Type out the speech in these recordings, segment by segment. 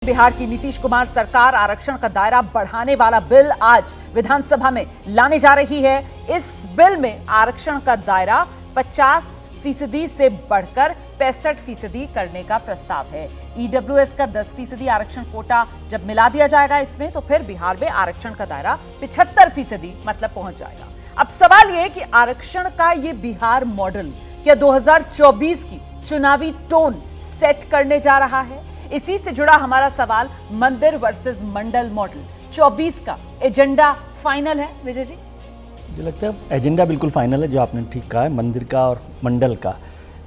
बिहार की नीतीश कुमार सरकार आरक्षण का दायरा बढ़ाने वाला बिल आज विधानसभा में लाने जा रही है। इस बिल में आरक्षण का दायरा 50% से बढ़कर 65% करने का प्रस्ताव है। ईडब्ल्यूएस का 10% आरक्षण कोटा जब मिला दिया जाएगा इसमें, तो फिर बिहार में आरक्षण का दायरा 75% मतलब पहुंच जाएगा। अब सवाल यह कि आरक्षण का ये बिहार मॉडल क्या 2024 की चुनावी टोन सेट करने जा रहा है? इसी से जुड़ा हमारा सवाल, मंदिर वर्सेस मंडल मॉडल 24 का एजेंडा फाइनल है विजय जी? मुझे लगता है एजेंडा बिल्कुल फाइनल है, जो आपने ठीक कहा है, मंदिर का और मंडल का।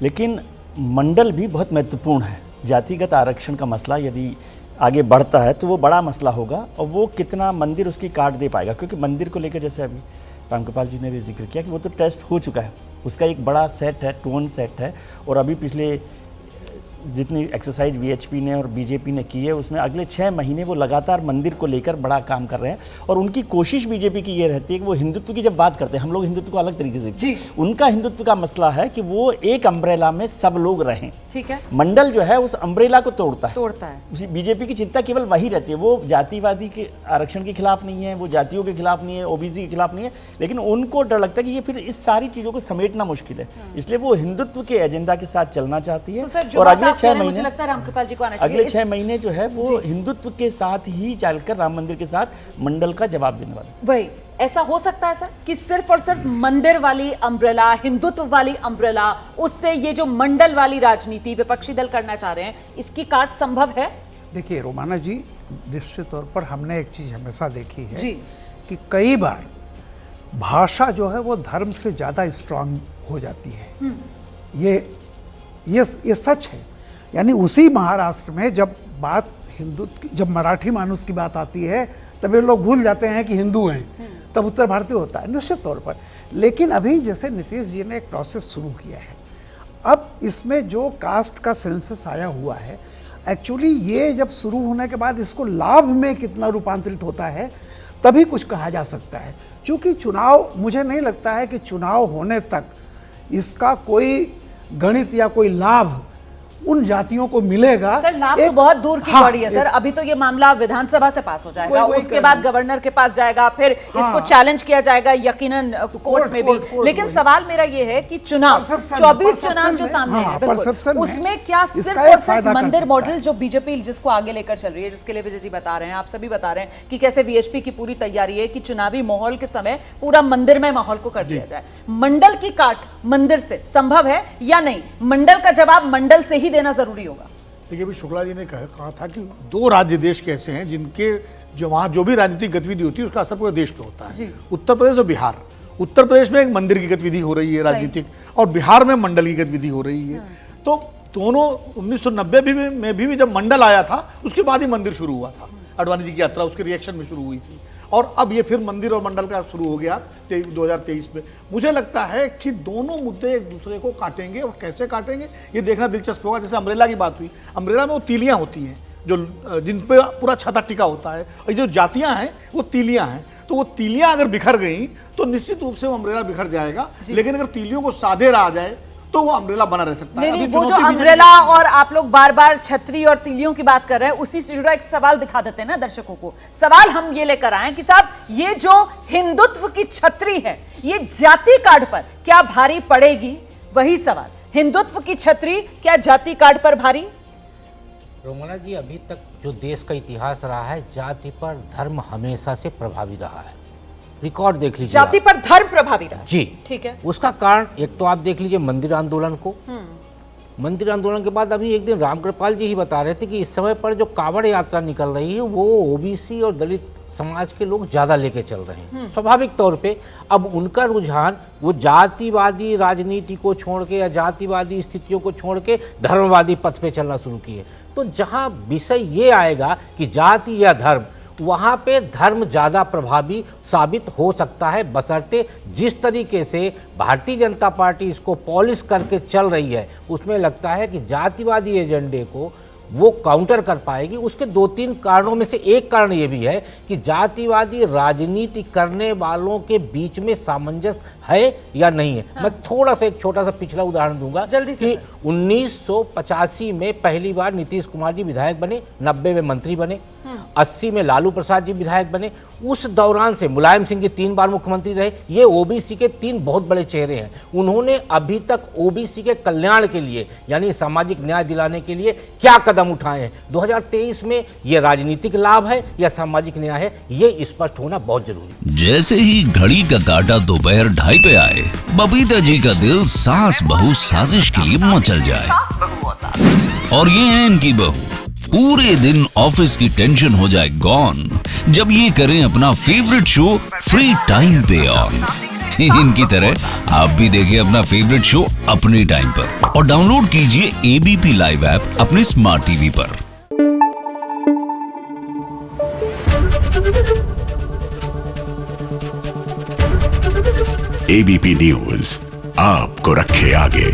लेकिन मंडल भी बहुत महत्वपूर्ण है। जातिगत आरक्षण का मसला यदि आगे बढ़ता है तो वो बड़ा मसला होगा, और वो कितना मंदिर उसकी काट दे पाएगा। क्योंकि मंदिर को लेकर जैसे अभी रामकृपाल जी ने भी जिक्र किया कि वो तो टेस्ट हो चुका है, उसका एक बड़ा सेट है, टोन सेट है। और अभी पिछले जितनी एक्सरसाइज वीएचपी ने और बीजेपी ने की है, उसमें अगले 6 महीने वो लगातार मंदिर को लेकर बड़ा काम कर रहे हैं। और उनकी कोशिश बीजेपी की ये रहती है कि वो हिंदुत्व की जब बात करते हैं, हम लोग हिंदुत्व को अलग तरीके से देखते हैं, उनका हिंदुत्व का मसला है कि वो एक अम्ब्रेला में सब लोग रहें। ठीक है, मंडल जो है उस अम्ब्रेला को तोड़ता है। उसी बीजेपी की चिंता केवल वही रहती है। वो जातिवादी के आरक्षण के खिलाफ नहीं है, वो जातियों के खिलाफ नहीं है, ओबीसी के खिलाफ नहीं है, लेकिन उनको डर लगता है कि ये फिर इस सारी चीजों को समेटना मुश्किल है। इसलिए वो हिंदुत्व के एजेंडा के साथ चलना चाहती है। और अगले 6 महीने रामकृपाल जी को आना चाहिए। अगले 6 महीने जो है वो हिंदुत्व के साथ ही चलकर राम मंदिर के साथ मंडल का जवाब देने वाले। वही ऐसा हो सकता है सर कि सिर्फ और सिर्फ मंदिर वाली अम्ब्रेला, हिंदुत्व वाली अम्ब्रेला, उससे ये जो मंडल वाली राजनीति विपक्षी दल करना चाह रहे हैं, इसकी काट संभव है? देखिए रोमाना जी, निश्चित तौर पर हमने एक चीज हमेशा देखी है जी, कि कई बार भाषा जो है वो धर्म से ज्यादा स्ट्रांग हो जाती है। ये सच है। यानी उसी महाराष्ट्र में जब बात जब मराठी मानुस की बात आती है, तब ये लोग भूल जाते हैं कि हिंदू हैं, तब उत्तर भारतीय होता है निश्चित तौर पर। लेकिन अभी जैसे नीतीश जी ने एक प्रोसेस शुरू किया है, अब इसमें जो कास्ट का सेंसस आया हुआ है, एक्चुअली ये जब शुरू होने के बाद इसको लाभ में कितना रूपांतरित होता है तभी कुछ कहा जा सकता है। क्योंकि चुनाव, मुझे नहीं लगता है कि चुनाव होने तक इसका कोई गणित या कोई लाभ उन जातियों को मिलेगा। सर लाभ तो बहुत दूर की पड़ी है सर। अभी तो ये मामला विधानसभा से पास हो जाएगा, उसके बाद गवर्नर के पास जाएगा, फिर इसको चैलेंज किया जाएगा यकीनन कोर्ट में भी। लेकिन सवाल मेरा ये है कि चुनाव 24 चुनाव जो सामने है, उसमें क्या सिर्फ और सिर्फ मंदिर मॉडल जो बीजेपी जिसको आगे लेकर चल रही है, जिसके लिए विजय जी बता रहे हैं, आप सभी बता रहे हैं कि कैसे वीएचपी की पूरी तैयारी है कि चुनावी माहौल के समय पूरा मंदिरमय माहौल को कर दिया जाए। मंडल की काट मंदिर से संभव है या नहीं? मंडल का जवाब मंडल से ही देना जरूरी होगा। देखिए, अभी शुक्ला जी ने कहा था कि 2 राज्य देश के ऐसे हैं जिनके जो वहाँ जो भी राजनीतिक गतिविधि होती है उसका असर पूरे देश पे होता है। उत्तर प्रदेश और बिहार। उत्तर प्रदेश में एक मंदिर की गतिविधि हो रही है राजनीतिक, और बिहार में मंडल की गतिविधि हो रही है। तो दोनों 1990 में भी जब मंडल आया था, उसके बाद ही मंदिर शुरू हुआ था। अडवाणी जी की यात्रा उसके रिएक्शन में शुरू हुई थी, और अब ये फिर मंदिर और मंडल का शुरू हो गया 2023 में। मुझे लगता है कि दोनों मुद्दे एक दूसरे को काटेंगे, और कैसे काटेंगे ये देखना दिलचस्प होगा। जैसे अम्ब्रेला की बात हुई, अम्ब्रेला में वो तीलियां होती हैं जो जिन पे पूरा छाता टिका होता है, और जो जातियां हैं वो तीलियां हैं। तो वो तीलियां अगर बिखर गई तो निश्चित रूप से वो अम्ब्रेला बिखर जाएगा। लेकिन अगर तीलियों को साधे रहा जाए तो वो अम्ब्रेला बना रह सकता है। नहीं, वो जो अम्ब्रेला और आप लोग बार बार छतरी और तीलियों की बात कर रहे हैं, उसी से जुड़ा एक सवाल दिखा देते हैं ना दर्शकों को। सवाल हम ये लेकर आए कि साहब, ये जो हिंदुत्व की छतरी है, ये जाति कार्ड पर क्या भारी पड़ेगी? वही सवाल, हिंदुत्व की छतरी क्या जाति कार्ड पर भारी? रोमाना जी, अभी तक जो देश का इतिहास रहा है, जाति पर धर्म हमेशा से प्रभावी रहा है। रिकॉर्ड देख लीजिए, जाति पर धर्म प्रभावी रहा जी। ठीक है, उसका कारण एक तो आप देख लीजिए मंदिर आंदोलन को। मंदिर आंदोलन के बाद अभी एक दिन रामकृपाल जी ही बता रहे थे कि इस समय पर जो कांवड़ यात्रा निकल रही है, वो ओबीसी और दलित समाज के लोग ज्यादा लेके चल रहे हैं। स्वाभाविक तौर पे अब उनका रुझान वो जातिवादी राजनीति को छोड़ के या जातिवादी स्थितियों को छोड़ के धर्मवादी पथ पे चलना शुरू किए। तो जहां विषय ये आएगा कि जाति या धर्म, वहाँ पे धर्म ज़्यादा प्रभावी साबित हो सकता है, बशर्ते जिस तरीके से भारतीय जनता पार्टी इसको पॉलिश करके चल रही है, उसमें लगता है कि जातिवादी एजेंडे को वो काउंटर कर पाएगी। उसके 2-3 कारणों में से एक कारण ये भी है कि जातिवादी राजनीति करने वालों के बीच में सामंजस्य है या नहीं है। मैं थोड़ा सा एक छोटा सा पिछला उदाहरण दूंगा जल्दी से कि 1985 में पहली बार नीतीश कुमार जी विधायक बने, 90 में मंत्री बने, 80 में लालू प्रसाद जी विधायक बने। उस दौरान से मुलायम सिंह जी 3 बार मुख्यमंत्री रहे। ये ओबीसी के 3 बहुत बड़े चेहरे हैं। उन्होंने अभी तक ओबीसी के कल्याण के लिए यानी सामाजिक न्याय दिलाने के लिए क्या कदम उठाए हैं? 2023 में ये राजनीतिक लाभ है या सामाजिक न्याय है, ये स्पष्ट होना बहुत जरूरी है। जैसे ही घड़ी का काटा दोपहर 2:30 पे आए, बबीता जी का दिल सास बहू साजिश के लिए मचल जाए। और ये है इनकी बहू, पूरे दिन ऑफिस की टेंशन हो जाए गॉन जब ये करें अपना फेवरेट शो फ्री टाइम पे ऑन। इनकी तरह आप भी देखिए अपना फेवरेट शो अपने टाइम पर और डाउनलोड कीजिए एबीपी लाइव ऐप अपने स्मार्ट टीवी पर। एबीपी न्यूज आपको रखे आगे।